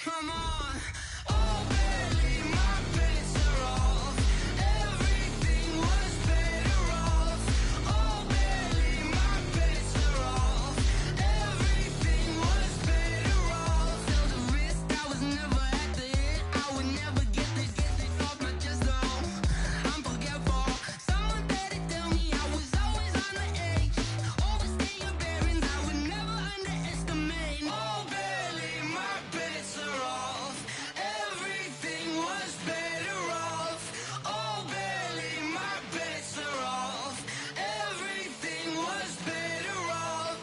Come on. Oh, barely, my bets are off. Everything was better off. Oh, barely, my bets are off. Everything was better off. Held a risk, I was never at the hit. I would never get it off my chest, though. I'm forgetful. Someone better tell me I was always on the edge. Overstay your bearings, I would never underestimate. Oh, barely, my bets are off. Everything was better off. Oh, barely, my bets are off. Everything was better off.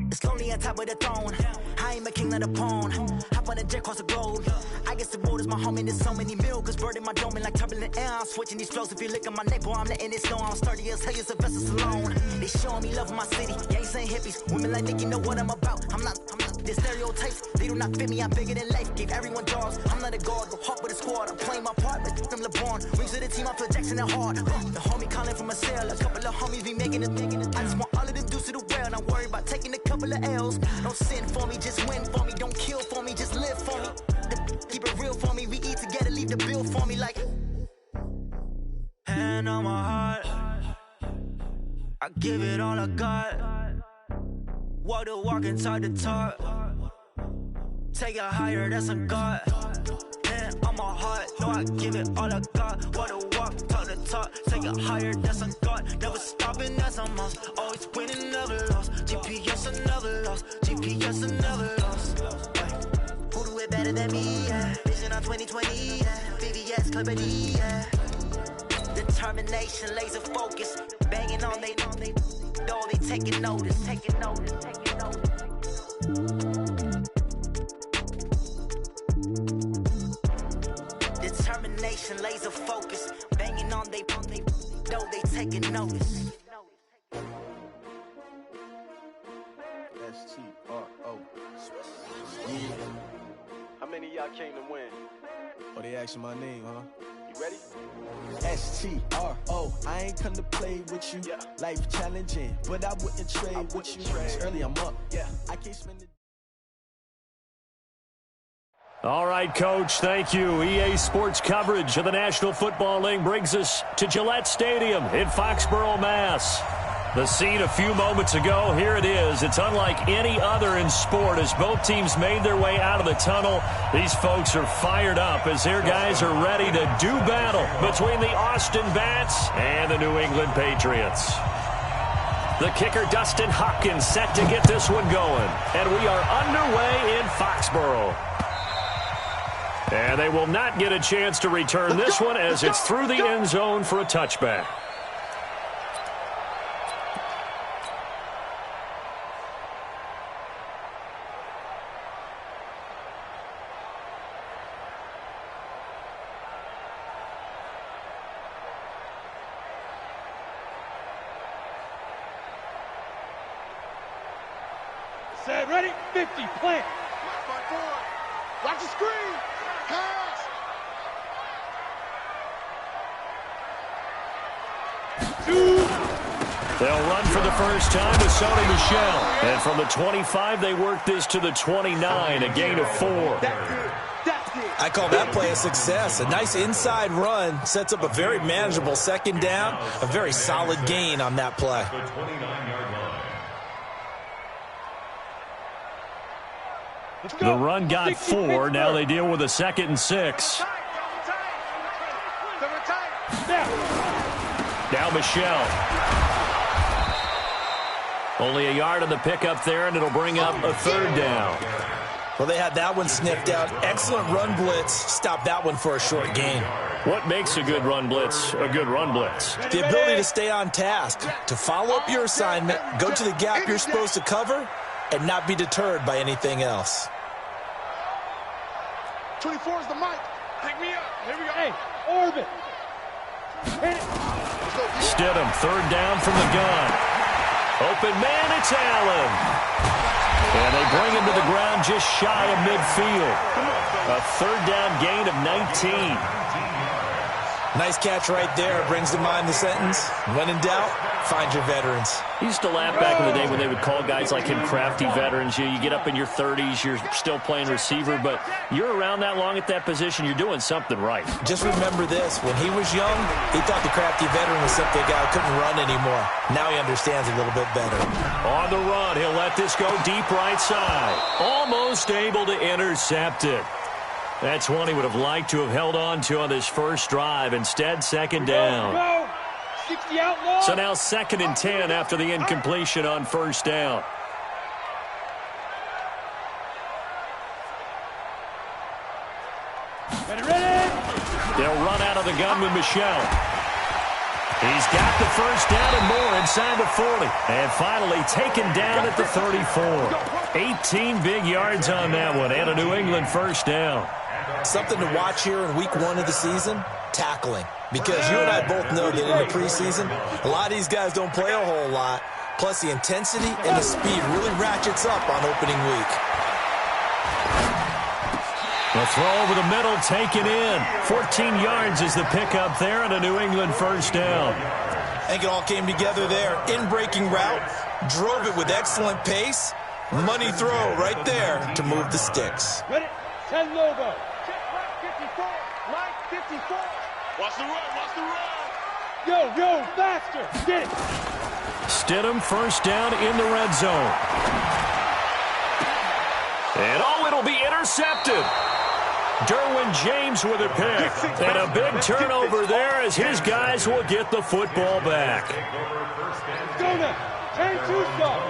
It's lonely on top of the throne. I am a king of the pawn. Hop on a jet across the globe. I guess the road is my home and there's so many milkers bird in my dome and like turbulent air. I'm switching these flows. If you look at my neck, boy, I'm letting it snow. I'm sturdy as hell, as a vessel alone. They showing me love in my city. Gangs ain't hippies. Women like Nicki know what I'm about. I'm not. The stereotypes, they do not fit me. I'm bigger than life. Gave everyone jobs. I'm not a guard, go hard with a squad. I'm playing my part, but I'm LeBron. Rings to the team, I feel Jackson and hard. The homie calling from a cell. A couple of homies be making it. I just want all of them dudes to the well. Not worry about taking a couple of L's. Don't sin for me, just win for me. Don't kill for me, just live for me. Keep it real for me. We eat together, leave the bill for me like. Hand on my heart, I give it all I got. Walk the walk and talk the talk. Take it higher, that's a God. Hand on my heart, know I give it all I got. Walk the walk, talk the talk. Take it higher, that's a God. Never stopping, that's a must. Always winning, never lost. GPS, I never lost. GPS, I never lost. Who do it better than me? Yeah. Vision on 2020. Yeah. VVS, Clippity. Yeah. Determination, laser focus. Banging on they know they taking notice. Taking notice. Determination, laser focus. Banging on they know they taking notice. STRO. How many of y'all came to win? Oh, they asking my name, huh? You ready? STRO. I ain't come to play with you. Yeah. Life challenging, but I wouldn't trade with you. It's early, I'm up. Yeah. I can't spend the. All right, Coach, thank you. EA Sports coverage of the National Football League brings us to Gillette Stadium in Foxborough, Mass. The scene a few moments ago, here it is. It's unlike any other in sport as both teams made their way out of the tunnel. These folks are fired up as their guys are ready to do battle between the Austin Bats and the New England Patriots. The kicker, Dustin Hopkins, set to get this one going. And we are underway in Foxborough. And they will not get a chance to return this one as it's through the end zone for a touchback. Set, ready, 50, plant. Watch the screen. Pass. They'll run for the first time to Sony Michel. And from the 25, they work this to the 29, a gain of 4. I call that play a success. A nice inside run sets up a very manageable second down, a very solid gain on that play. The run got 4. Now they deal with a 2nd and 6. Now Michel. Only a yard on the pickup there, and it'll bring up a 3rd down. Well, they had that one sniffed out. Excellent run blitz. Stop that one for a short gain. What makes a good run blitz a good run blitz? The ability to stay on task, to follow up your assignment, go to the gap you're supposed to cover, and not be deterred by anything else. 24 is the mic. Pick me up. Here we go. Hey, orbit. Hit it. Stidham, 3rd down from the gun. Open man, it's Allen. And they bring him to the ground just shy of midfield. A third down gain of 19. Nice catch right there. Brings to mind the sentence, when in doubt, find your veterans. He used to laugh back in the day when they would call guys like him crafty veterans. You get up in your 30s, you're still playing receiver, but you're around that long at that position, you're doing something right. Just remember this. When he was young, he thought the crafty veteran was simply a guy who couldn't run anymore. Now he understands a little bit better. On the run, he'll let this go deep right side. Almost able to intercept it. That's one he would have liked to have held on to on this first drive. Instead, second down. Go. 60 out long. So now 2nd and 10 after the incompletion on first down. Ready. They'll run out of the gun with Michel. He's got the first down and more inside the 40. And finally taken down at the 34. 18 big yards on that one and a New England first down. Something to watch here in week 1 of the season, tackling. Because you and I both know that in the preseason, a lot of these guys don't play a whole lot. Plus the intensity and the speed really ratchets up on opening week. The throw over the middle, taken in. 14 yards is the pickup there and a New England first down. I think it all came together there. In-breaking route, drove it with excellent pace. Money throw right there to move the sticks. Ready. 10 logo. Mike 54. Watch the run. Yo, faster. Get it. Stidham first down in the red zone. And it'll be intercepted. Derwin James with a pick. And a big turnover there as his guys will get the football back. Go now. 10-2 stop.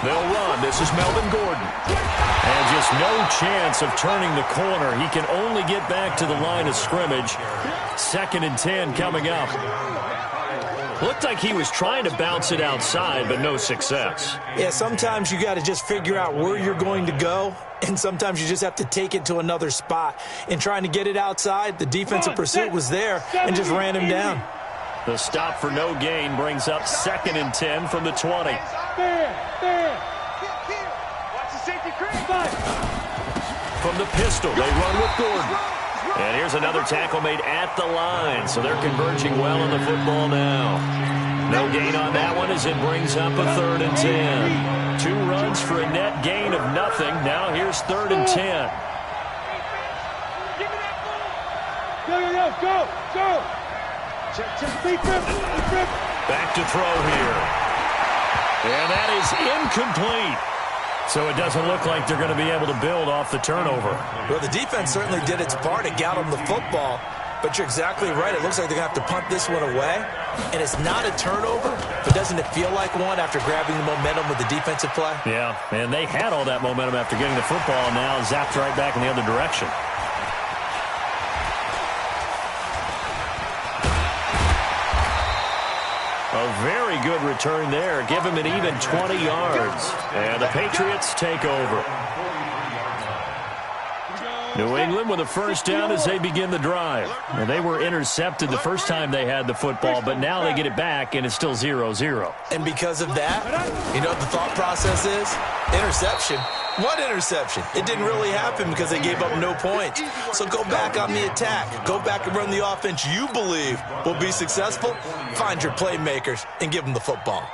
They'll run. This is Melvin Gordon. And just no chance of turning the corner. He can only get back to the line of scrimmage. 2nd and 10 coming up. Looked like he was trying to bounce it outside, but no success. Yeah, sometimes you got to just figure out where you're going to go, and sometimes you just have to take it to another spot. In trying to get it outside, the defensive pursuit was there and just ran him down. The stop for no gain brings up 2nd and 10 from the 20. From the pistol, they run with Gordon. And here's another tackle made at the line, so they're converging well on the football now. No gain on that one as it brings up a 3rd and 10. 2 runs for a net gain of nothing. Now here's 3rd and 10. Go. Back to throw here. And that is incomplete. So it doesn't look like they're going to be able to build off the turnover. Well, the defense certainly did its part. It got them the football. But you're exactly right. It looks like they're going to have to punt this one away. And it's not a turnover, but doesn't it feel like one after grabbing the momentum with the defensive play? Yeah, and they had all that momentum after getting the football, and now zapped right back in the other direction. A very good return there. Give him an even 20 yards. And the Patriots take over. New England with a first down as they begin the drive. And they were intercepted the first time they had the football, but now they get it back, and it's still 0-0. And because of that, you know what the thought process is? Interception. What interception? It didn't really happen because they gave up no points. So go back on the attack. Go back and run the offense you believe will be successful. Find your playmakers and give them the football.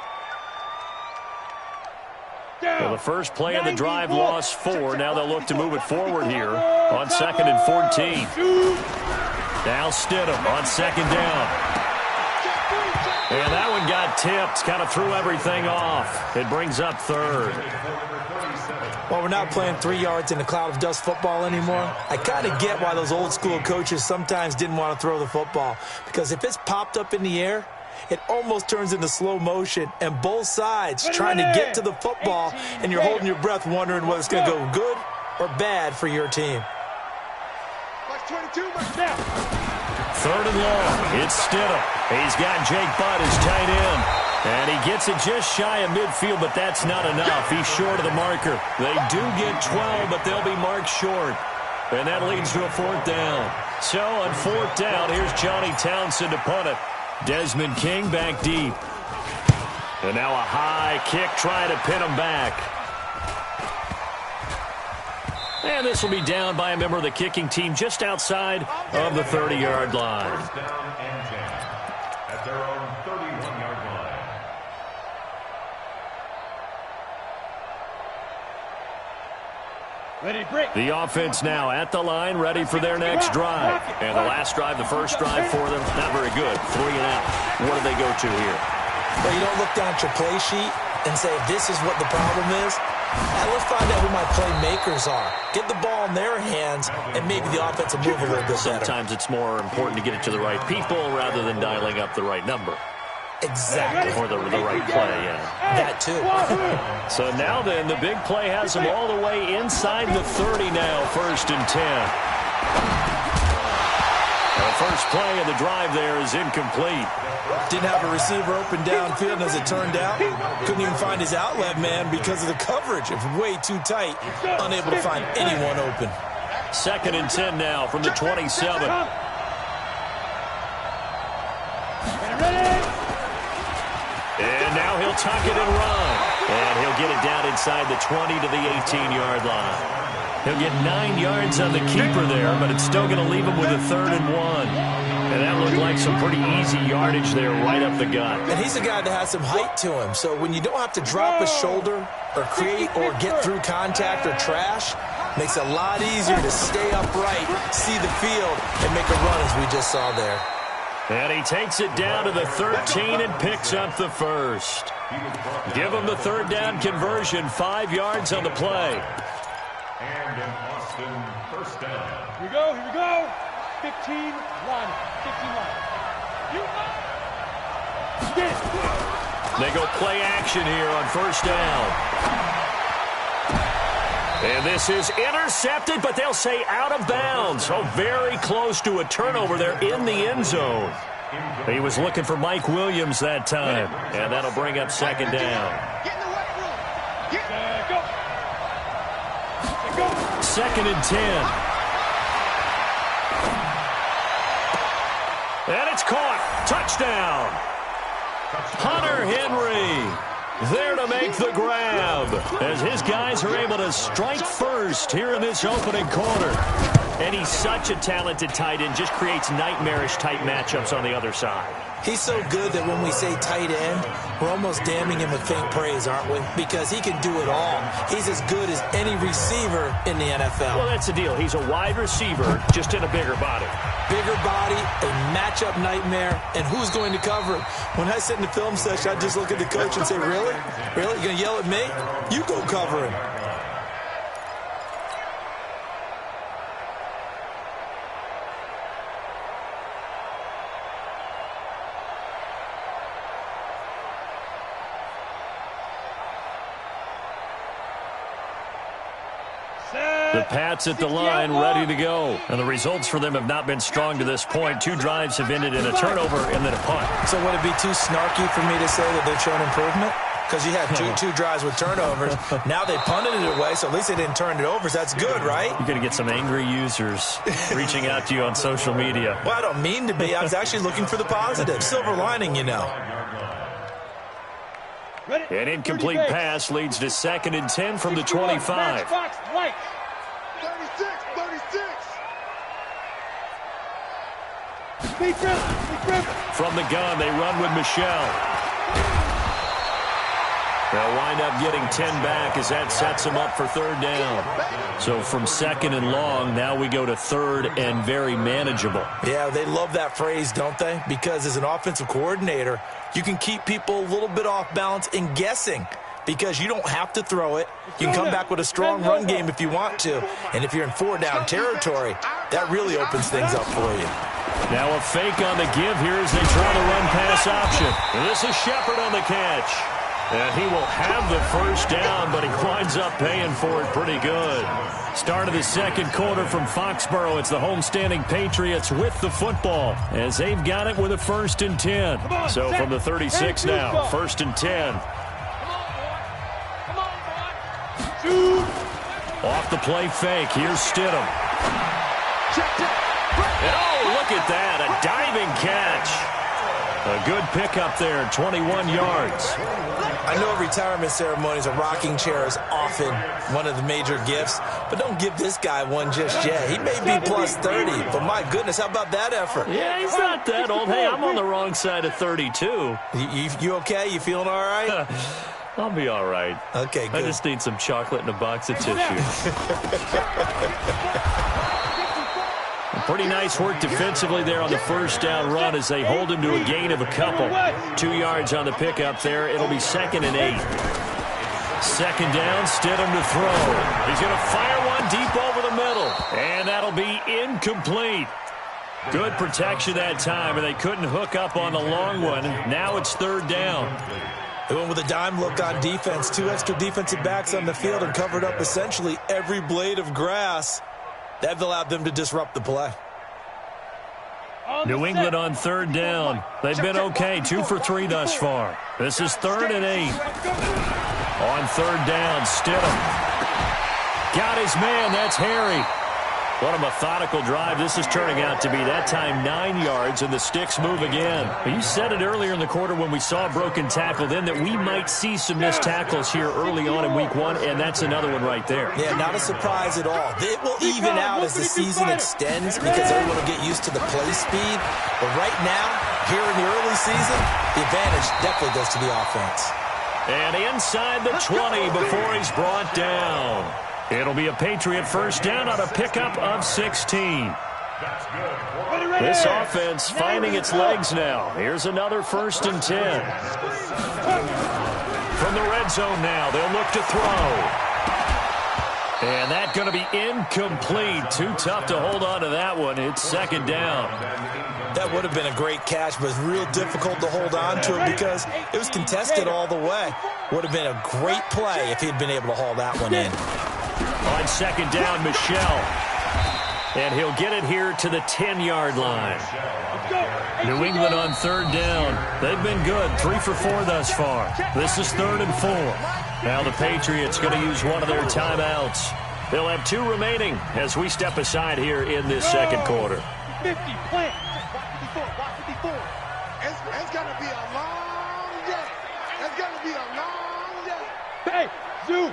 Well, the first play of the drive lost 4. Now they'll look to move it forward here on 2nd and 14. Now Stidham on 2nd down. And that one got tipped. Kind of threw everything off. It brings up 3rd. Well, we're not playing 3 yards in a cloud of dust football anymore. I kind of get why those old school coaches sometimes didn't want to throw the football. Because if it's popped up in the air, it almost turns into slow motion, and both sides trying to get to the football, and you're holding your breath wondering whether it's going to go good or bad for your team. 3rd and long. It's Stidham. He's got Jake Butt as tight end. And he gets it just shy of midfield, but that's not enough. He's short of the marker. They do get 12, but they'll be marked short. And that leads to a 4th down. So on 4th down, here's Johnny Townsend to punt it. Desmond King back deep. And now a high kick trying to pin him back. And this will be down by a member of the kicking team just outside of the 30-yard line. First down and 10 at their own 31-yard line. Ready, break. The offense now at the line, ready for their next drive. And the last drive, the first drive for them, not very good. 3 and out. What do they go to here? Well, you don't look down at your play sheet and say, this is what the problem is. Now let's find out who my playmakers are. Get the ball in their hands, and maybe the offense will move a little bit better. Sometimes it's more important to get it to the right people rather than dialing up the right number. Exactly. Or the right play, yeah. That too. So now then, the big play has them all the way inside the 30 now, 1st and 10. The first play of the drive there is incomplete. Didn't have a receiver open downfield, and as it turned out, couldn't even find his outlet man because of the coverage. It was way too tight, unable to find anyone open. 2nd and 10 now from the 27. And now he'll tuck it and run. And he'll get it down inside the 20 to the 18-yard line. He'll get 9 yards on the keeper there, but it's still going to leave him with a 3rd and 1. And that looked like some pretty easy yardage there right up the gut. And he's a guy that has some height to him, so when you don't have to drop a shoulder or create or get through contact or trash, makes it a lot easier to stay upright, see the field, and make a run as we just saw there. And he takes it down to the 13 and picks up the first. Give him the 3rd down conversion, 5 yards on the play. And an Austin first down. Here we go, here we go. 15 line, 15 line. Get it. They go play action here on 1st down. And this is intercepted, but they'll say out of bounds. So very close to a turnover there in the end zone. He was looking for Mike Williams that time. And that'll bring up 2nd down. 2nd and 10. And it's caught. Touchdown. Hunter Henry there to make the grab as his guys are able to strike first here in this opening quarter. And he's such a talented tight end, just creates nightmarish-type matchups on the other side. He's so good that when we say tight end, we're almost damning him with faint praise, aren't we? Because he can do it all. He's as good as any receiver in the NFL. Well, that's the deal. He's a wide receiver, just in a bigger body. Bigger body, a matchup nightmare, and who's going to cover him? When I sit in the film session, I just look at the coach and say, really? Really? You're going to yell at me? You go cover him. The Pats at the line, ready to go. And the results for them have not been strong to this point. 2 drives have ended in a turnover and then a punt. So would it be too snarky for me to say that they've shown improvement? Because you had two drives with turnovers. Now they punted it away, so at least they didn't turn it over. So that's good, right? You're going to get some angry users reaching out to you on social media. Well, I don't mean to be. I was actually looking for the positive. Silver lining, you know. An incomplete pass leads to 2nd and 10 from the 25. 36. From the gun, they run with Michelle. They'll wind up getting 10 back as that sets them up for 3rd down. So from 2nd and long, now we go to 3rd and very manageable. Yeah, they love that phrase, don't they? Because as an offensive coordinator, you can keep people a little bit off balance and guessing because you don't have to throw it. You can come back with a strong run game if you want to. And if you're in 4-down territory, that really opens things up for you. Now a fake on the give here as they try to run pass option. And this is Shepard on the catch. And he will have the 1st down, but he winds up paying for it pretty good. Start of the 2nd quarter from Foxborough. It's the homestanding Patriots with the football as they've got it with a 1st and 10. So from the 36 now, 1st and 10. Off the play fake. Here's Stidham. And oh, look at that, a diving catch. A good pickup there, 21 yards. I know retirement ceremonies, a rocking chair is often one of the major gifts, but don't give this guy one just yet. He may be plus 30, but my goodness, how about that effort? Yeah, he's not that old. Hey, I'm on the wrong side of 32. You okay? You feeling all right? I'll be all right. Okay, good. I just need some chocolate and a box of tissue. Pretty nice work defensively there on the first down run as they hold him to a gain of a couple. 2 yards on the pickup there. It'll be 2nd and 8. Second down, Stidham to throw. He's going to fire one deep over the middle. And that'll be incomplete. Good protection that time, and they couldn't hook up on the long one. Now it's 3rd down. They went with a dime look on defense. 2 extra defensive backs on the field and covered up essentially every blade of grass. That allowed them to disrupt the play. New England on 3rd down. They've been okay, 2 for 3 thus far. This is 3rd and 8. On 3rd down, Stidham. Got his man, that's Harry. What a methodical drive this is turning out to be. That time 9 yards, and the sticks move again. You said it earlier in the quarter when we saw a broken tackle then that we might see some missed tackles here early on in week 1, and that's another one right there. Yeah, not a surprise at all. It will even out as the season extends because everyone will get used to the play speed. But right now, here in the early season, the advantage definitely goes to the offense. And inside the 20 before he's brought down. It'll be a Patriot first down on a pickup of 16. This offense finding its legs now. Here's another 1st and 10. From the red zone now, they'll look to throw. And that's going to be incomplete. Too tough to hold on to that one. It's 2nd down. That would have been a great catch, but it's real difficult to hold on to it because it was contested all the way. Would have been a great play if he'd been able to haul that one in. On 2nd down, Michel. And he'll get it here to the 10-yard line. New England on 3rd down. They've been good, 3 for 4 thus far. This is 3rd and 4. Now the Patriots going to use one of their timeouts. They'll have 2 remaining as we step aside here in this 2nd quarter. 50, plant. Watch 54. It's going to be a long day. It's going to be a long day. Hey, Zoo.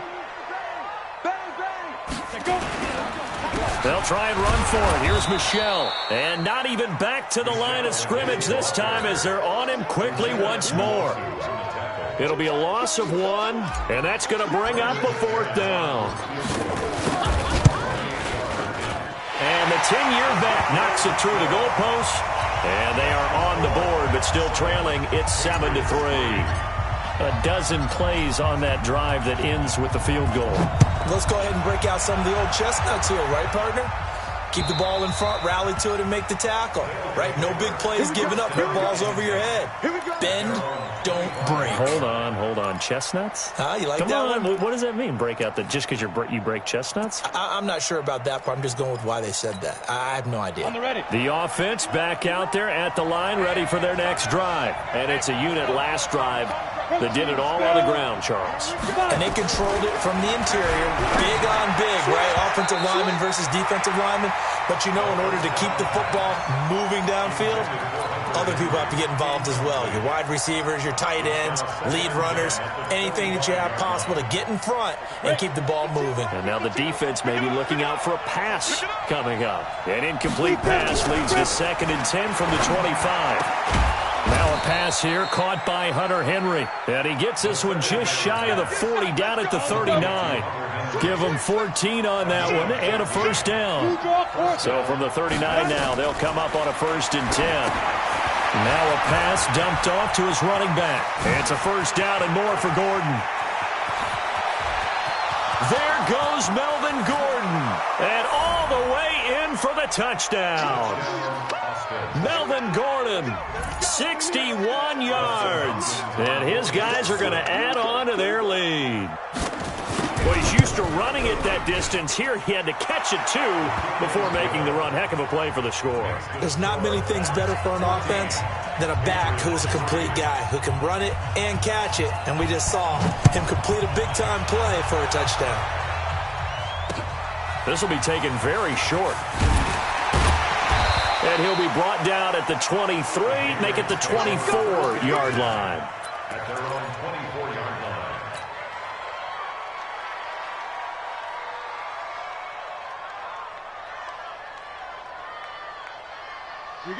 They'll try and run for it. Here's Michel. And not even back to the line of scrimmage this time as they're on him quickly once more. It'll be a loss of 1, and that's going to bring up a 4th down. And the 10-year vet knocks it through the goalpost. And they are on the board, but still trailing. It's 7-3. A dozen plays on that drive that ends with the field goal. Let's go ahead and break out some of the old chestnuts here, right, partner? Keep the ball in front, rally to it, and make the tackle. Right? No big plays given up. No balls over your head. Bend, don't break. Hold on. Chestnuts? You like Come that on. one? What does that mean, break out? Just because you break chestnuts? I'm not sure about that part. I'm just going with why they said that. I have no idea. On the ready. The offense back out there at the line, ready for their next drive. And it's a unit last drive that did it all on the ground, Charles. And they controlled it from the interior. Big on big, right? Offensive lineman versus defensive lineman. But you know, in order to keep the football moving downfield, other people have to get involved as well. Your wide receivers, your tight ends, lead runners, anything that you have possible to get in front and keep the ball moving. And now the defense may be looking out for a pass coming up. An incomplete pass leads to 2nd and 10 from the 25. Now a pass here caught by Hunter Henry. And he gets this one just shy of the 40, down at the 39. Give them 14 on that one and a 1st down. So from the 39 now, they'll come up on a 1st and 10. Now a pass dumped off to his running back. It's a 1st down and more for Gordon. There goes Melvin Gordon. And all the way in for the touchdown. Melvin Gordon, 61 yards. And his guys are going to add on to their lead. Well, he's used to running it that distance. Here he had to catch it, too, before making the run. Heck of a play for the score. There's not many things better for an offense than a back who's a complete guy who can run it and catch it. And we just saw him complete a big-time play for a touchdown. This will be taken very short. And he'll be brought down at the 23, make it the 24-yard line. At their own 24-yard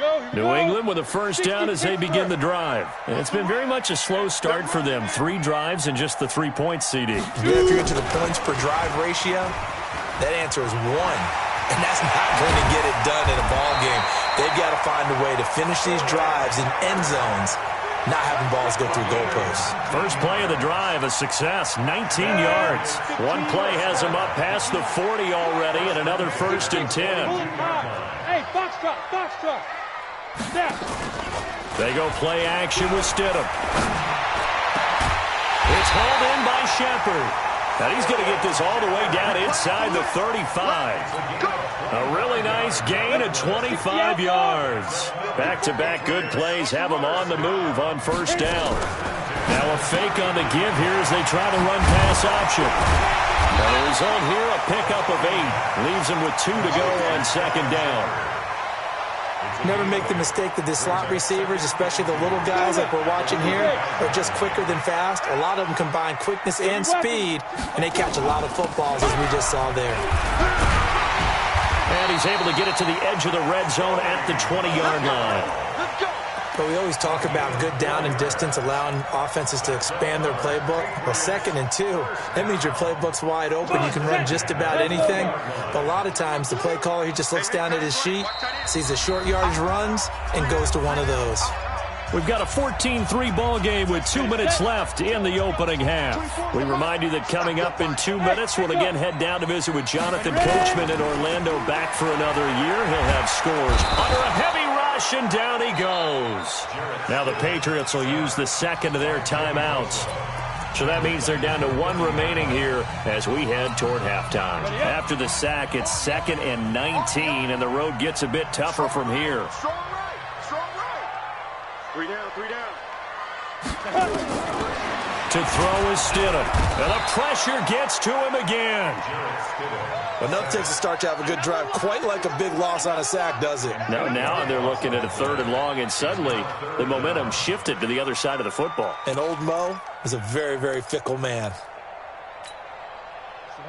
line. New England with a first down as they begin the drive. And it's been very much a slow start for them. 3 drives and just the 3 points, CD. Yeah, if you get to the points per drive ratio, that answer is 1. And that's not going to get it done in a ball game. They've got to find a way to finish these drives in end zones, not having balls go through goalposts. First play of the drive, a success, 19 yards. One play has them up past the 40 already, and another 1st and 10. Hey, box truck. Step. They go play action with Stidham. It's hauled in by Shepard. And he's going to get this all the way down inside the 35. A really nice gain of 25 yards. Back-to-back good plays have them on the move on first down. Now a fake on the give here as they try to run pass option. And the result here, a pickup of 8. Leaves them with 2 to go on second down. Never make the mistake that the slot receivers, especially the little guys like we're watching here, are just quicker than fast. A lot of them combine quickness and speed, and they catch a lot of footballs, as we just saw there. And he's able to get it to the edge of the red zone at the 20-yard line. But we always talk about good down and distance, allowing offenses to expand their playbook. Well, 2nd and 2, that means your playbook's wide open. You can run just about anything. But a lot of times, the play caller, he just looks down at his sheet, sees the short yardage runs, and goes to one of those. We've got a 14-3 ball game with 2 minutes left in the opening half. We remind you that coming up in 2 minutes, we'll again head down to visit with Jonathan Coachman in Orlando, back for another year. He'll have scores under a heavy rush, and down he goes. Now the Patriots will use the second of their timeouts. So that means they're down to 1 remaining here as we head toward halftime. After the sack, it's 2nd and 19, and the road gets a bit tougher from here. Strong right. 3 down. To throw is Stidham. And the pressure gets to him again. Enough takes to start to have a good drive. Quite like a big loss on a sack, does it? Now they're looking at a 3rd and long, and suddenly the momentum shifted to the other side of the football. And old Mo is a very, very fickle man.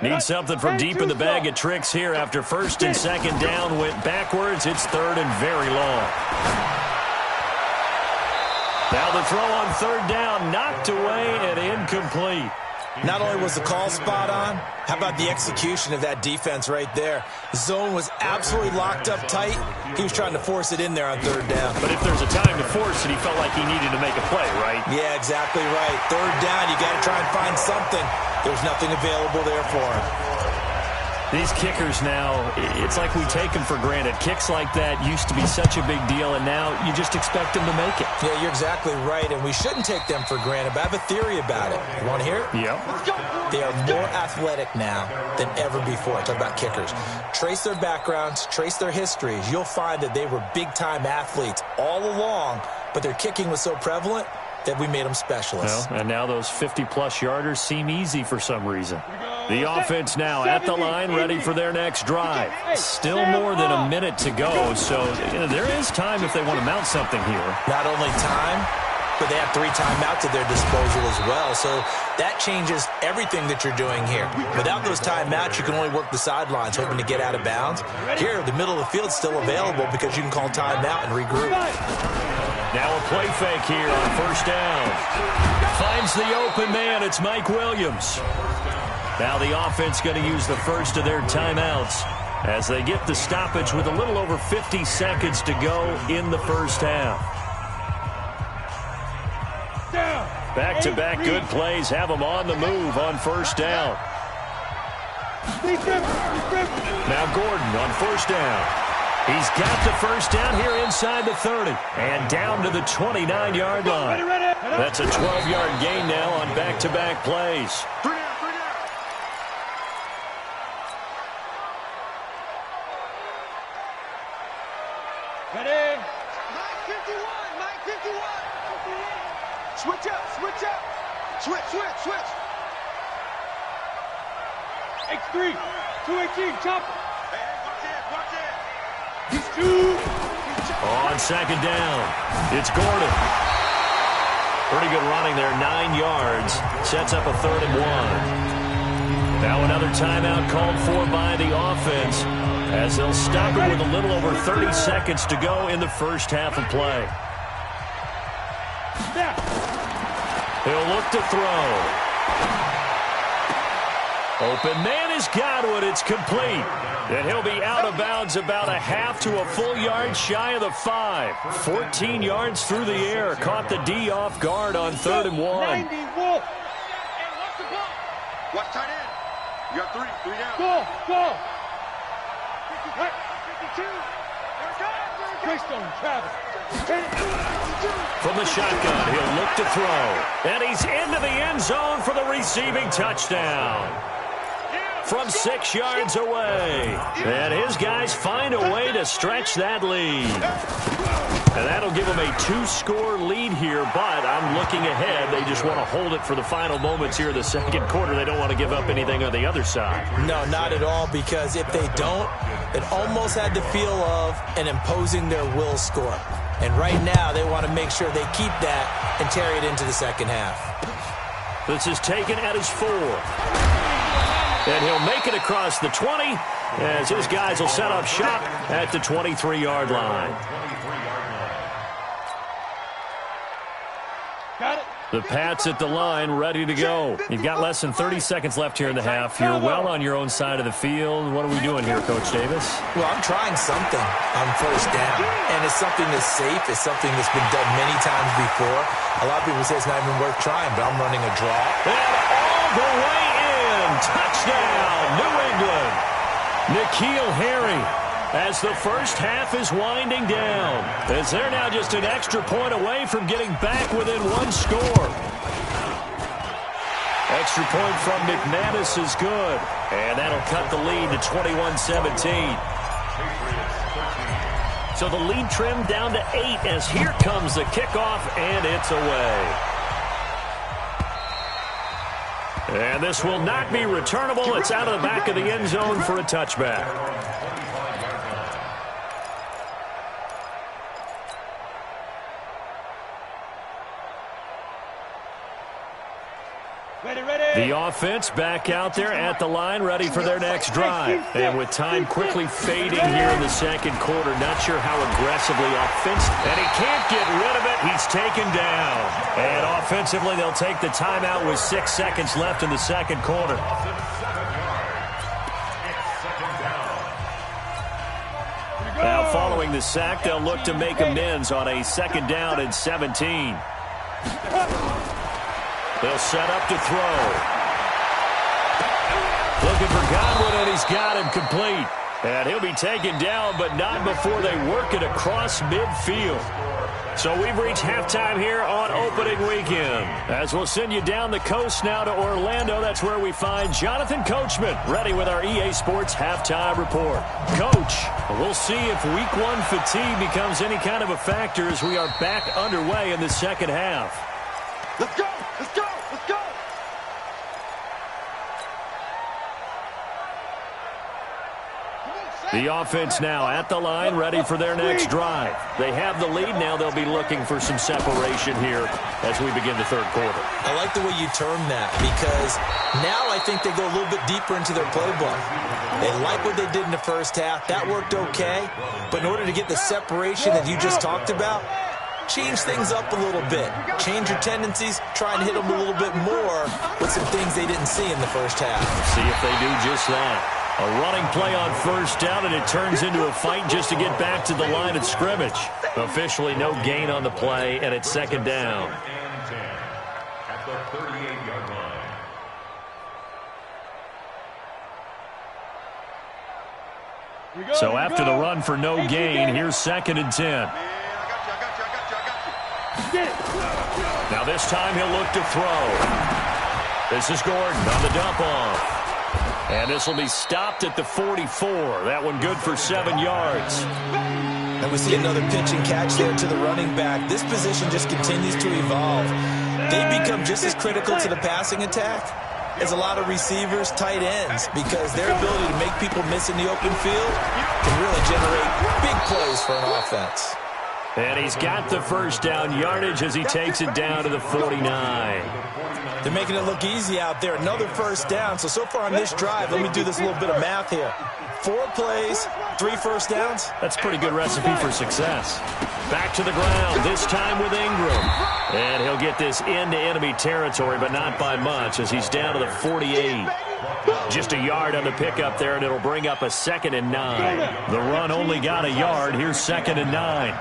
Need something from deep in the bag of tricks here after 1st and 2nd down. Went backwards. It's 3rd and very long. Now the throw on 3rd down, knocked away and incomplete. Not only was the call spot on, how about the execution of that defense right there? The zone was absolutely locked up tight. He was trying to force it in there on 3rd down. But if there's a time to force it, he felt like he needed to make a play, right? Yeah, exactly right. 3rd down, you got to try and find something. There was nothing available there for him. These kickers now, it's like we take them for granted. Kicks like that used to be such a big deal, and now you just expect them to make it. Yeah, you're exactly right, and we shouldn't take them for granted, but I have a theory about it. You want to hear it? Yep. They are more athletic now than ever before. I talk about kickers. Trace their backgrounds, trace their histories. You'll find that they were big-time athletes all along, but their kicking was so prevalent that we made them specialists. Well, and now those 50-plus yarders seem easy for some reason. The offense now at the line, ready for their next drive. Still more than a minute to go, so there is time if they want to mount something here. Not only time, but they have 3 timeouts at their disposal as well, so that changes everything that you're doing here. Without those timeouts, you can only work the sidelines, hoping to get out of bounds. Here, the middle of the field is still available because you can call timeout and regroup. Now a play fake here on 1st down. Finds the open man. It's Mike Williams. Now the offense going to use the first of their timeouts as they get the stoppage with a little over 50 seconds to go in the first half. Back-to-back good plays have them on the move on 1st down. Now Gordon on 1st down. He's got the 1st down here inside the 30 and down to the 29-yard line. That's a 12-yard gain now on back-to-back plays. 3 down. Ready? Mike 51. Switch up. Switch. X3, 218, chopper. On second down, it's Gordon. Pretty good running there, 9 yards. Sets up a 3rd and 1. Now another timeout called for by the offense, as they'll stop it with a little over 30 seconds to go in the first half of play. He'll look to throw. Open man is Godwin. It's complete. And he'll be out of bounds about a half to a full yard shy of the 5. 14 yards through the air. Caught the D off guard on 3rd and 1. Watch tight end. You got 3 down. Go. 52. Greystone, Travis. From the shotgun, he'll look to throw. And he's into the end zone for the receiving touchdown. From 6 yards away. And his guys find a way to stretch that lead. And that'll give them a 2-score lead here, but I'm looking ahead. They just want to hold it for the final moments here in the second quarter. They don't want to give up anything on the other side. No, not at all, because if they don't, it almost had the feel of an imposing their will score. And right now, they want to make sure they keep that and carry it into the second half. This is taken at his 4. And he'll make it across the 20 as his guys will set up shop at the 23-yard line. Got it. The Pats at the line, ready to go. You've got less than 30 seconds left here in the half. You're well on your own side of the field. What are we doing here, Coach Davis? Well, I'm trying something on first down, and it's something that's safe. It's something that's been done many times before. A lot of people say it's not even worth trying, but I'm running a draw. And all the way in. Touchdown, New England. N'Keal Harry, as the first half is winding down, as they're now just an extra point away from getting back within 1 score. Extra point from McManus is good, and that'll cut the lead to 21-17. So the lead trimmed down to 8 as here comes the kickoff, and it's away. And this will not be returnable. It's out of the back of the end zone for a touchback. The offense back out there at the line, ready for their next drive. And with time quickly fading here in the second quarter, not sure how aggressively offensive. And he can't get rid of it. He's taken down. And offensively, they'll take the timeout with 6 seconds left in the second quarter. Now following the sack, they'll look to make amends on a 2nd down and 17. They'll set up to throw. Looking for Godwin, and he's got him complete. And he'll be taken down, but not before they work it across midfield. So we've reached halftime here on opening weekend. As we'll send you down the coast now to Orlando, that's where we find Jonathan Coachman, ready with our EA Sports halftime report. Coach, we'll see if week 1 fatigue becomes any kind of a factor as we are back underway in the second half. Let's go! Let's go! Let's go! The offense now at the line, ready for their next drive. They have the lead now. They'll be looking for some separation here as we begin the third quarter. I like the way you term that, because now I think they go a little bit deeper into their playbook. They like what they did in the first half. That worked okay. But in order to get the separation that you just talked about, change things up a little bit. Change your tendencies. Try and hit them a little bit more with some things they didn't see in the first half. See if they do just that. A running play on first down, and it turns into a fight just to get back to the line of scrimmage. Officially no gain on the play, and it's 2nd down. At the 38-yard line. So after the run for no gain, here's 2nd and 10. Man, I got you. Now this time he'll look to throw. This is Gordon on the dump off. And this will be stopped at the 44. That one good for 7 yards. And we see another pitch and catch there to the running back. This position just continues to evolve. They become just as critical to the passing attack is a lot of receivers, tight ends, because their ability to make people miss in the open field can really generate big plays for an offense. And he's got the first down yardage as he takes it down to the 49. They're making it look easy out there. Another first down. So far on this drive, let me do this little bit of math here. 4 plays, 3 first downs. That's a pretty good recipe for success. Back to the ground, this time with Ingram. And he'll get this into enemy territory, but not by much as he's down to the 48. Just a yard on the pickup there, and it'll bring up a 2nd and 9. The run only got a yard. Here's 2nd and 9.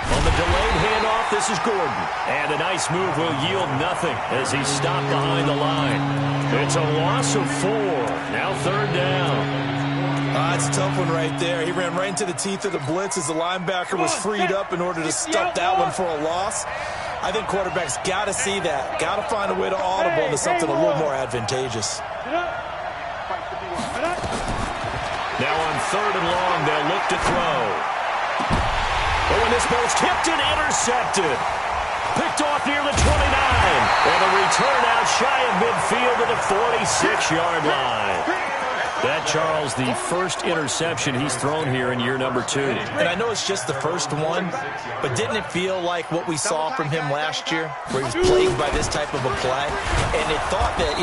On the delayed handoff, this is Gordon. And a nice move will yield nothing as he's stopped behind the line. It's a loss of 4. Now 3rd down. That's a tough one right there. He ran right into the teeth of the blitz as the linebacker was freed up in order to stop that one for a loss. I think quarterbacks got to see that. Got to find a way to audible into something a little more advantageous. Now on 3rd and long, they'll look to throw. Oh, and this ball's tipped and intercepted. Picked off near the 29. And a return out shy of midfield to the 46-yard line. That, Charles, the first interception he's thrown here in year number 2. And I know it's just the first one, but didn't it feel like what we saw from him last year, where he was plagued by this type of a play? And it thought that,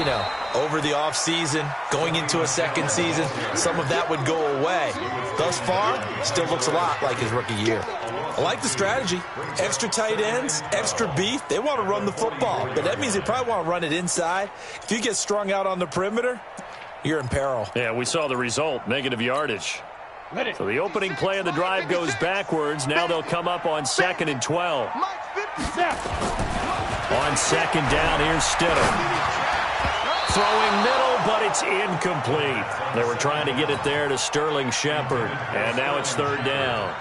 over the offseason, going into a second season, some of that would go away. Thus far, still looks a lot like his rookie year. I like the strategy. Extra tight ends, extra beef. They want to run the football, but that means they probably want to run it inside. If you get strung out on the perimeter, you're in peril. Yeah, we saw the result, negative yardage. So the opening play of the drive goes backwards. Now they'll come up on 2nd and 12. On 2nd down, here's Stidham. Throwing middle, but it's incomplete. They were trying to get it there to Sterling Shepard, and now it's 3rd down.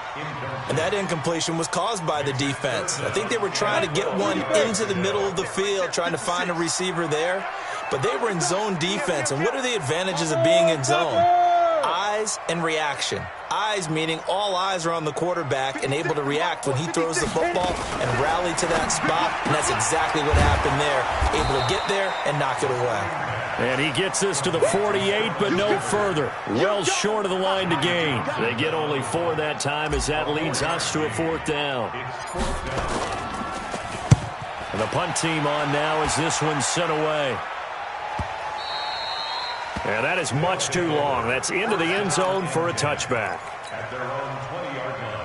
And that incompletion was caused by the defense. I think they were trying to get one into the middle of the field, trying to find a receiver there. But they were in zone defense, and what are the advantages of being in zone? Eyes and reaction. Eyes meaning all eyes are on the quarterback and able to react when he throws the football and rally to that spot, and that's exactly what happened there. Able to get there and knock it away. And he gets this to the 48, but no further. Well short of the line to gain. They get only 4 that time as that leads us to a 4th down. And the punt team on now as this one's sent away. And that is much too long. That's into the end zone for a touchback. At their own 20-yard line.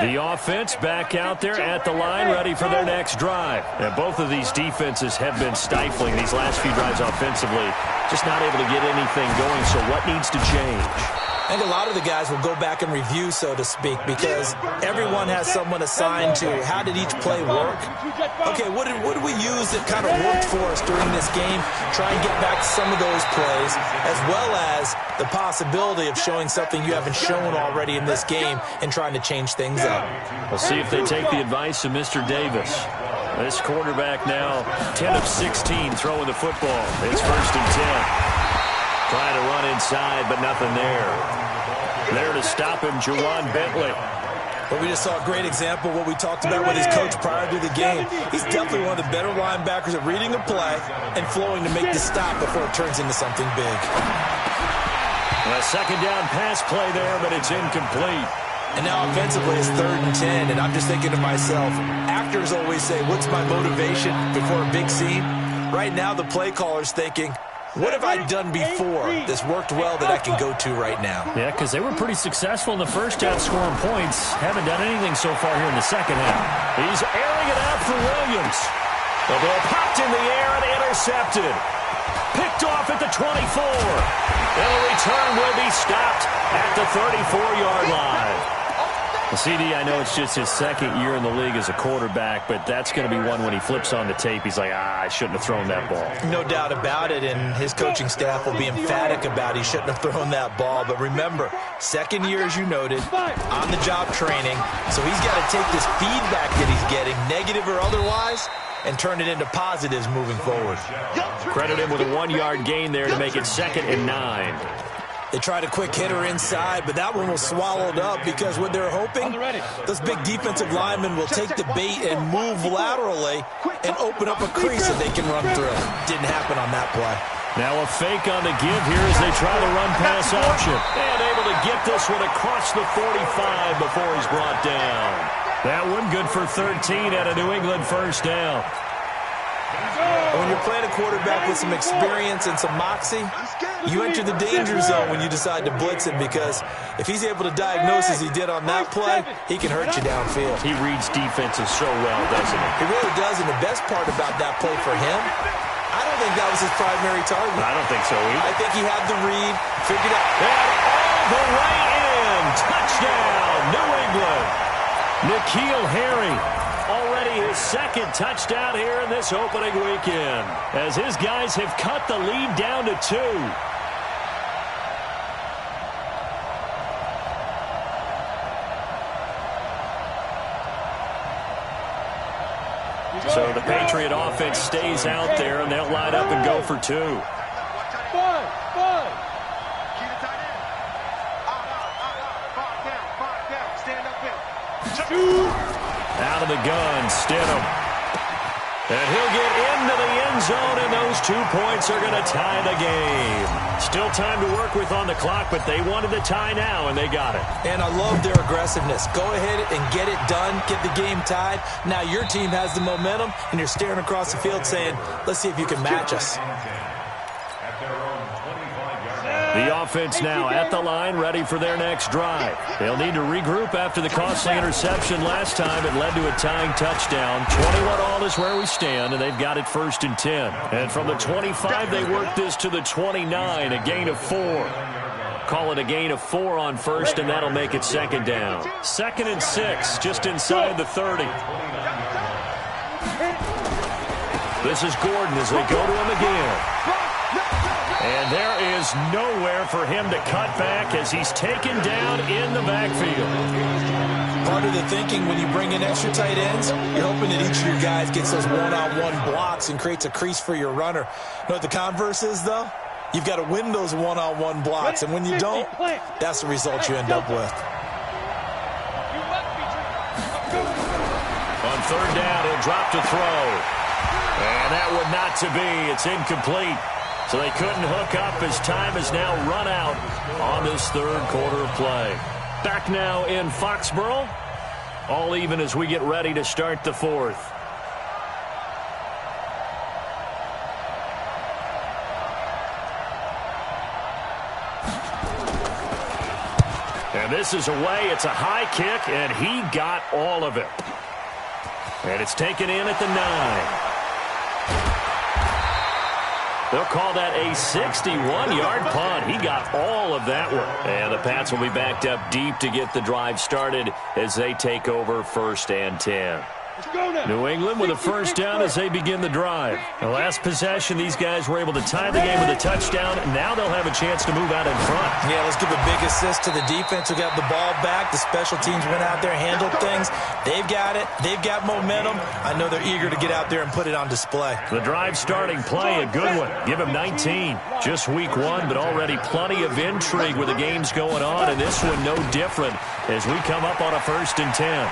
The offense back out there at the line, ready for their next drive. And both of these defenses have been stifling these last few drives offensively. Just not able to get anything going, so what needs to change? I think a lot of the guys will go back and review, so to speak, because everyone has someone assigned to how did each play work. Okay, what did we use that kind of worked for us during this game? Try and get back to some of those plays, as well as the possibility of showing something you haven't shown already in this game and trying to change things up. We'll see if they take the advice of Mr. Davis. This quarterback now 10 of 16 throwing the football. It's 1st and 10. Trying to run inside, but nothing there. There to stop him, Juwan Bentley. But we just saw a great example of what we talked about with his coach prior to the game. He's definitely one of the better linebackers at reading a play and flowing to make the stop before it turns into something big. A 2nd down pass play there, but it's incomplete. And now offensively it's 3rd and 10, and I'm just thinking to myself, actors always say, what's my motivation before a big scene? Right now the play caller's thinking, what have I done before that's worked well that I can go to right now? Yeah, because they were pretty successful in the first half scoring points. Haven't done anything so far here in the second half. He's airing it out for Williams. The ball popped in the air and intercepted. Picked off at the 24. And a return will be stopped at the 34-yard line. Well, CD, I know it's just his 2nd year in the league as a quarterback, but that's going to be one when he flips on the tape. He's like, I shouldn't have thrown that ball. No doubt about it, and his coaching staff will be emphatic about he shouldn't have thrown that ball. But remember, 2nd year, as you noted, on-the-job training. So he's got to take this feedback that he's getting, negative or otherwise, and turn it into positives moving forward. Credit him with a 1-yard gain there to make it 2nd and 9. They tried a quick hitter inside, but that one was swallowed up because what they're hoping, those big defensive linemen will take the bait and move laterally and open up a crease that they can run through. Didn't happen on that play. Now a fake on the give here as they try the run-pass option. And able to get this one across the 45 before he's brought down. That one good for 13 at a New England first down. When you're playing a quarterback with some experience and some moxie, you enter the danger zone when you decide to blitz him, because if he's able to diagnose as he did on that play, he can hurt you downfield. He reads defenses so well, doesn't he? He really does, and the best part about that play for him, I don't think that was his primary target. I don't think so either. I think he had the read, figured out. And all the way in. Touchdown, New England. N'Keal Harry. Already his second touchdown here in this opening weekend, as his guys have cut the lead down to 2. So the Patriot offense stays out there, and they'll line up and go for 2. Out of the gun, Stidham. And he'll get into the end zone, and those 2 points are going to tie the game. Still time to work with on the clock, but they wanted the tie now, and they got it. And I love their aggressiveness. Go ahead and get it done, get the game tied. Now your team has the momentum, and you're staring across the field saying, let's see if you can match us. The offense now at the line, ready for their next drive. They'll need to regroup after the costly interception last time. It led to a tying touchdown. 21-all is where we stand, and they've got it 1st and 10. And from the 25, they work this to the 29, a gain of 4. Call it a gain of 4 on first, and that'll make it 2nd down. 2nd and 6, just inside the 30. This is Gordon as they go to him again. And there is nowhere for him to cut back as he's taken down in the backfield. Part of the thinking when you bring in extra tight ends, you're hoping that each of your guys gets those one-on-one blocks and creates a crease for your runner. You know what the converse is, though? You've got to win those one-on-one blocks, and when you don't, that's the result you end up with. On 3rd down, he'll drop to throw. And that one not to be. It's incomplete. So they couldn't hook up as time has now run out on this 3rd quarter of play. Back now in Foxborough. All even as we get ready to start the 4th. And this is away. It's a high kick, and he got all of it. And it's taken in at the 9. They'll call that a 61-yard punt. He got all of that one. And the Pats will be backed up deep to get the drive started as they take over 1st and 10. New England with a 1st down as they begin the drive. The last possession, these guys were able to tie the game with a touchdown. Now they'll have a chance to move out in front. Yeah, let's give a big assist to the defense who got the ball back. The special teams went out there, handled things. They've got it. They've got momentum. I know they're eager to get out there and put it on display. The drive starting play, a good one. Give him 19. Just week 1, but already plenty of intrigue with the games going on, and this one no different as we come up on a 1st and 10.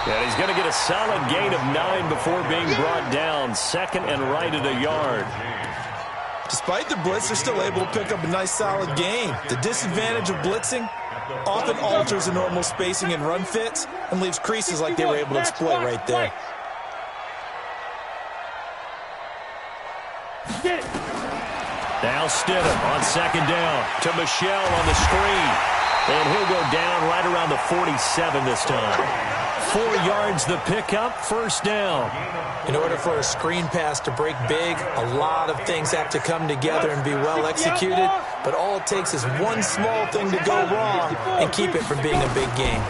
And he's going to get a solid gain of 9 before being brought down. 2nd and right at a yard. Despite the blitz, they're still able to pick up a nice solid gain. The disadvantage of blitzing often alters the normal spacing and run fits and leaves creases like they were able to exploit right there. Now Stidham on 2nd down to Michel on the screen. And he'll go down right around the 47 this time. 4 yards the pickup, 1st down. In order for a screen pass to break big, a lot of things have to come together and be well executed, but all it takes is one small thing to go wrong and keep it from being a big game.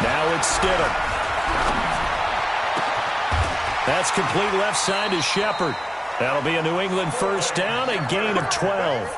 Now it's Stidham. That's complete left side to Shepard. That'll be a New England 1st down, a gain of 12.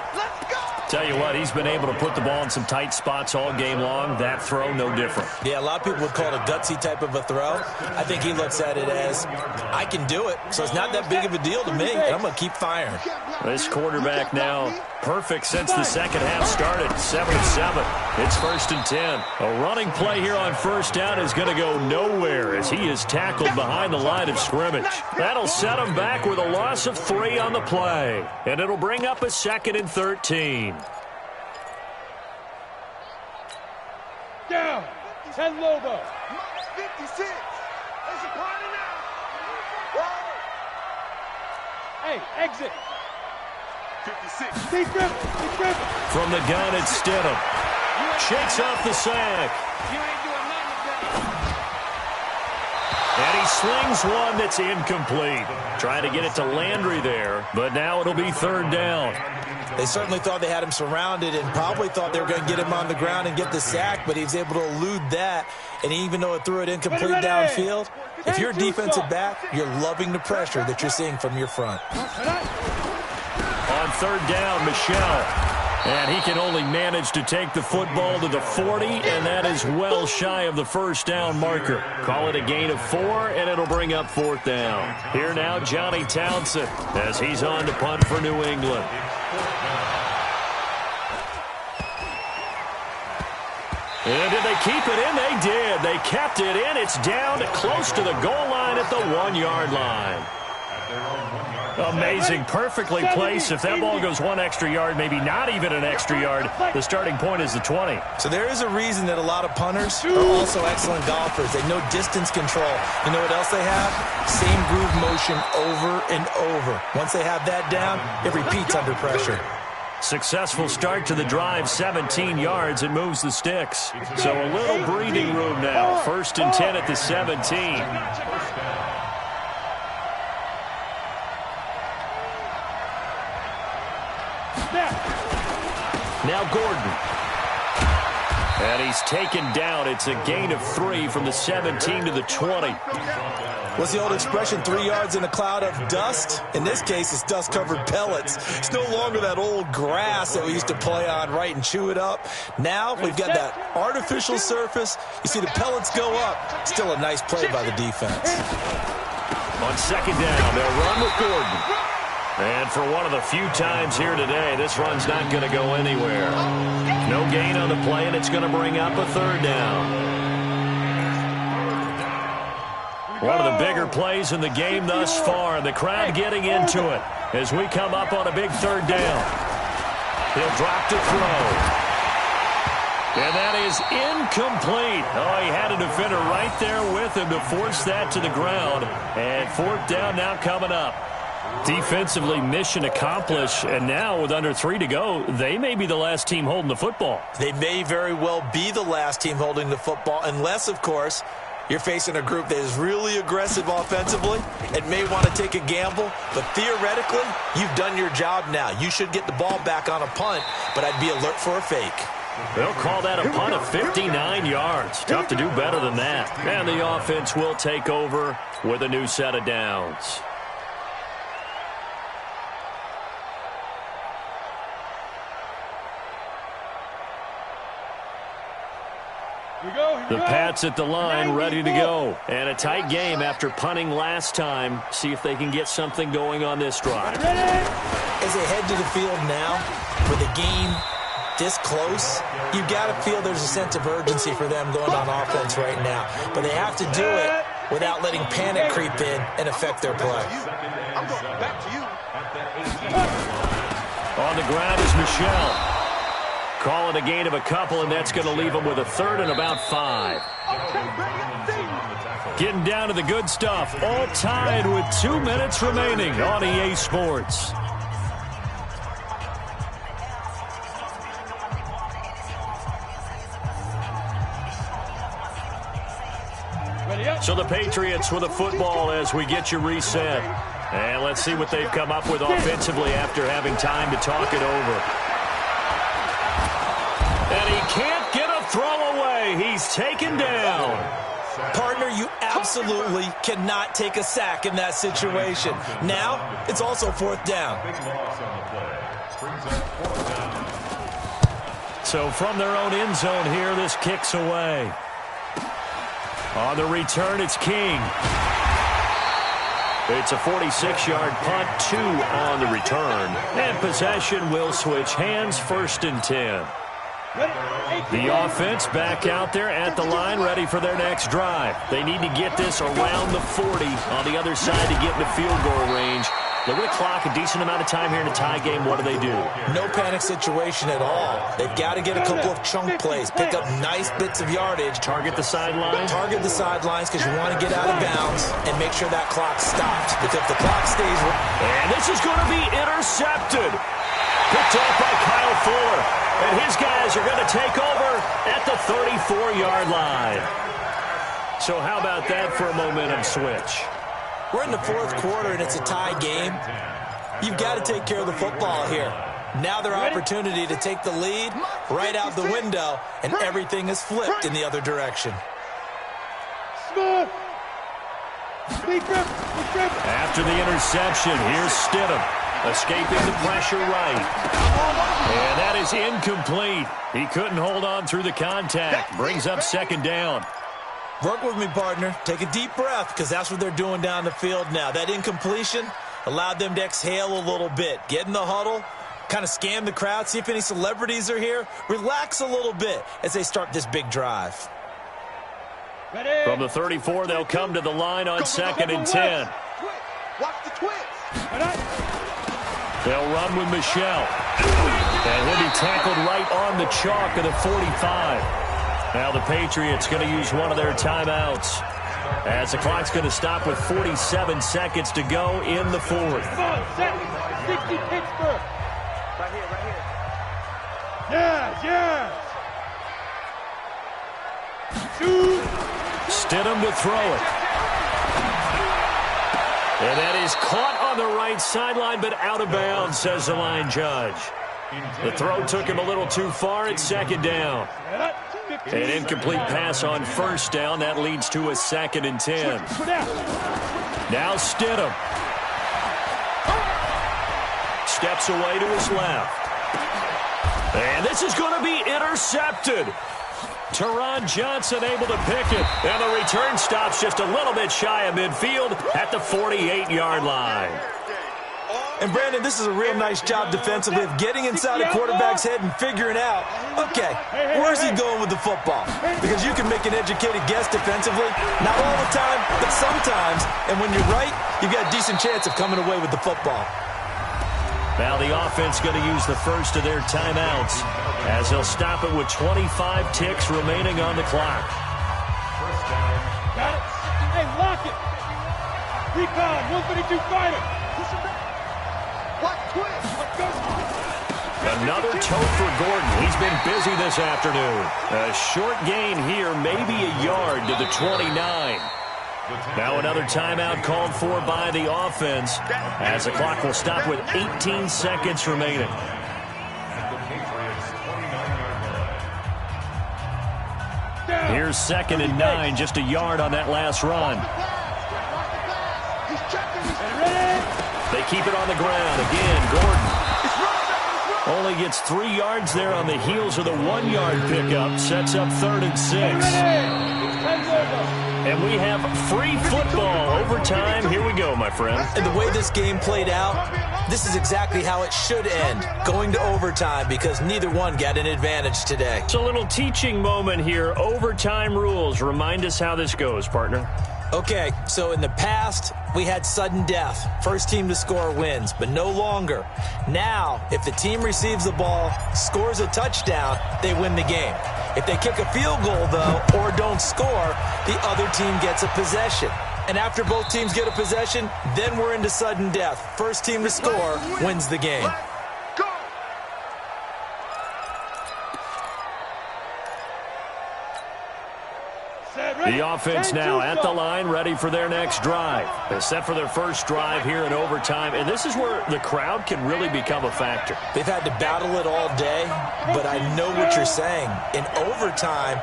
Tell you what, he's been able to put the ball in some tight spots all game long. That throw, no different. Yeah, a lot of people would call it a gutsy type of a throw. I think he looks at it as, I can do it, so it's not that big of a deal to me, and I'm going to keep firing. This quarterback now perfect since the second half started, 7 of 7. It's 1st and 10. A running play here on first down is going to go nowhere as he is tackled behind the line of scrimmage. That'll set him back with a loss of 3 on the play, and it'll bring up a 2nd and 13. Down. 10 Lobo. 56. It's a party now. Hey, exit. 56. Keep grip. From the gun, it's Stidham. Shakes off the sack. You ain't doing nothing today. And he slings one that's incomplete. Trying to get it to Landry there, but now it'll be 3rd down. They certainly thought they had him surrounded and probably thought they were going to get him on the ground and get the sack, but he was able to elude that. And even though it threw it incomplete downfield, if you're a defensive back, you're loving the pressure that you're seeing from your front. On 3rd down, Michel. And he can only manage to take the football to the 40, and that is well shy of the 1st down marker. Call it a gain of 4, and it'll bring up 4th down. Here now, Johnny Townsend, as he's on to punt for New England. And did they keep it in? They did. They kept it in. It's down to close to the goal line at the 1-yard line. Amazing. Perfectly placed. If that ball goes 1 extra yard, maybe not even an extra yard, the starting point is the 20. So there is a reason that a lot of punters are also excellent golfers. They know distance control. You know what else they have? Same groove motion over and over. Once they have that down, it repeats under pressure. Successful start to the drive, 17 yards, and moves the sticks. So a little breathing room now. 1st and 10 at the 17. Now Gordon. And he's taken down. It's a gain of 3 from the 17 to the 20. What's the old expression, 3 yards in a cloud of dust? In this case, it's dust-covered pellets. It's no longer that old grass that we used to play on, right, and chew it up. Now we've got that artificial surface. You see the pellets go up. Still a nice play by the defense. On 2nd down, they'll run with Gordon. And for one of the few times here today, this run's not going to go anywhere. No gain on the play, and it's going to bring up a 3rd down. One of the bigger plays in the game thus far, and the crowd getting into it as we come up on a big 3rd down. He'll drop to throw. And that is incomplete. Oh, he had a defender right there with him to force that to the ground. And 4th down now coming up. Defensively, mission accomplished, and now with under 3 to go, they may be the last team holding the football. They may very well be the last team holding the football, unless, of course, you're facing a group that is really aggressive offensively and may want to take a gamble, but theoretically, you've done your job now. You should get the ball back on a punt, but I'd be alert for a fake. They'll call that a punt of 59 yards. Tough to do better than that. And the offense will take over with a new set of downs. The Pats at the line, ready to go. And a tight game after punting last time. See if they can get something going on this drive. As they head to the field now, with the game this close, you've got to feel there's a sense of urgency for them going on offense right now. But they have to do it without letting panic creep in and affect their play. I'm going back to you. On the ground is Michel. Call it a gain of a couple, and that's going to leave them with a 3rd and about 5. Getting down to the good stuff. All tied with 2 minutes remaining on EA Sports. So the Patriots with a football as we get you reset. And let's see what they've come up with offensively after having time to talk it over. And he can't get a throw away. He's taken down. Partner, you absolutely cannot take a sack in that situation. Now, it's also 4th down. So from their own end zone here, this kicks away. On the return, it's King. It's a 46-yard punt, 2 on the return. And possession will switch hands, 1st and 10. The offense back out there at the line, ready for their next drive. They need to get this around the 40 on the other side to get into field goal range. They're going to clock a decent amount of time here in a tie game. What do? No panic situation at all. They've got to get a couple of chunk plays, pick up nice bits of yardage. Target the sidelines? Target the sidelines because you want to get out of bounds and make sure that clock stops. Because if the clock stays... And this is going to be intercepted. Picked off by Kyle Fuller. And his guys are going to take over at the 34-yard line. So how about that for a momentum switch? We're in the 4th quarter, and it's a tie game. You've got to take care of the football here. Now their opportunity to take the lead right out the window, and everything is flipped in the other direction. After the interception, here's Stidham, escaping the pressure right. And that is incomplete. He couldn't hold on through the contact. Brings up 2nd down. Work with me, partner. Take a deep breath, because that's what they're doing down the field now. That incompletion allowed them to exhale a little bit. Get in the huddle, kind of scan the crowd, see if any celebrities are here. Relax a little bit as they start this big drive. From the 34, they'll come to the line on 2nd and 10. Watch the twist. They'll run with Michelle. And he'll be tackled right on the chalk of the 45. Now the Patriots going to use one of their timeouts as the clock's going to stop with 47 seconds to go in the 4th. 60 Pittsburgh. Right here. Yeah. Shoot. Stidham to throw it. And that is caught on the right sideline, but out of bounds, says the line judge. The throw took him a little too far. It's 2nd down. An incomplete pass on 1st down. That leads to a 2nd and 10. Now Stidham. Steps away to his left. And this is going to be intercepted. Teron Johnson able to pick it. And the return stops just a little bit shy of midfield at the 48-yard line. And, Brandon, this is a real nice job defensively of getting inside a quarterback's head and figuring out, okay, where's he going with the football? Because you can make an educated guess defensively. Not all the time, but sometimes. And when you're right, you've got a decent chance of coming away with the football. Now the offense going to use the first of their timeouts as they'll stop it with 25 ticks remaining on the clock. Got it. Hey, lock it. Recon, 132 fighter. What twist? Another toe for Gordon. He's been busy this afternoon. A short gain here, maybe a yard to the 29. Now another timeout called for by the offense as the clock will stop with 18 seconds remaining. Here's 2nd and 9, just a yard on that last run. They keep it on the ground. Again, Gordon only gets 3 yards there on the heels of the 1-yard pickup. Sets up 3rd and 6. And we have free football overtime. Here we go, my friend. And the way this game played out, this is exactly how it should end, going to overtime, because neither one got an advantage today. It's a little teaching moment here. Overtime rules. Remind us how this goes, partner. Okay, so in the past, we had sudden death. First team to score wins, but no longer. Now, if the team receives the ball, scores a touchdown, they win the game. If they kick a field goal, though, or don't score, the other team gets a possession. And after both teams get a possession, then we're into sudden death. First team to score wins the game. The offense now at the line, ready for their next drive. They're set for their first drive here in overtime, and this is where the crowd can really become a factor. They've had to battle it all day, but I know what you're saying. In overtime,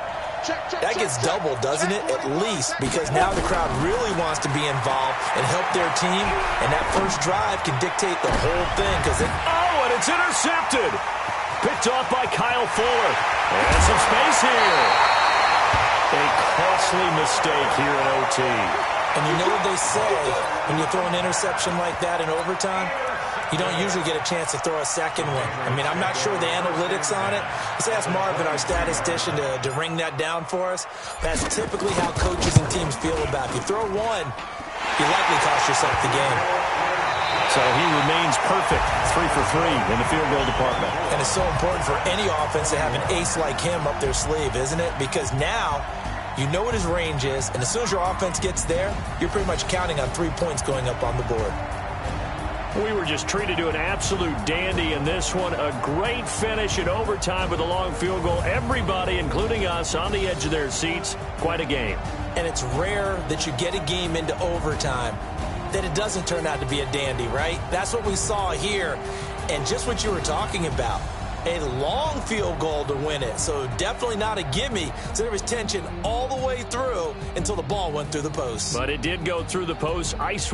that gets doubled, doesn't it? At least, because now the crowd really wants to be involved and help their team, and that first drive can dictate the whole thing. And It's intercepted. Picked off by Kyle Fuller. And some space here. A costly mistake here in OT. And you know what they say when you throw an interception like that in overtime? You don't usually get a chance to throw a second one. I mean, I'm not sure the analytics on it. Let's ask Marvin, our statistician, to ring that down for us. That's typically how coaches and teams feel about it. If you throw one, you likely cost yourself the game. So he remains perfect, 3 for 3 in the field goal department. And it's so important for any offense to have an ace like him up their sleeve, isn't it? Because now you know what his range is, and as soon as your offense gets there, you're pretty much counting on 3 points going up on the board. We were just treated to an absolute dandy in this one. A great finish in overtime with a long field goal. Everybody, including us, on the edge of their seats. Quite a game. And it's rare that you get a game into overtime that it doesn't turn out to be a dandy, right? That's what we saw here. And just what you were talking about, a long field goal to win it. So definitely not a gimme. So there was tension all the way through until the ball went through the post. But it did go through the post. Ice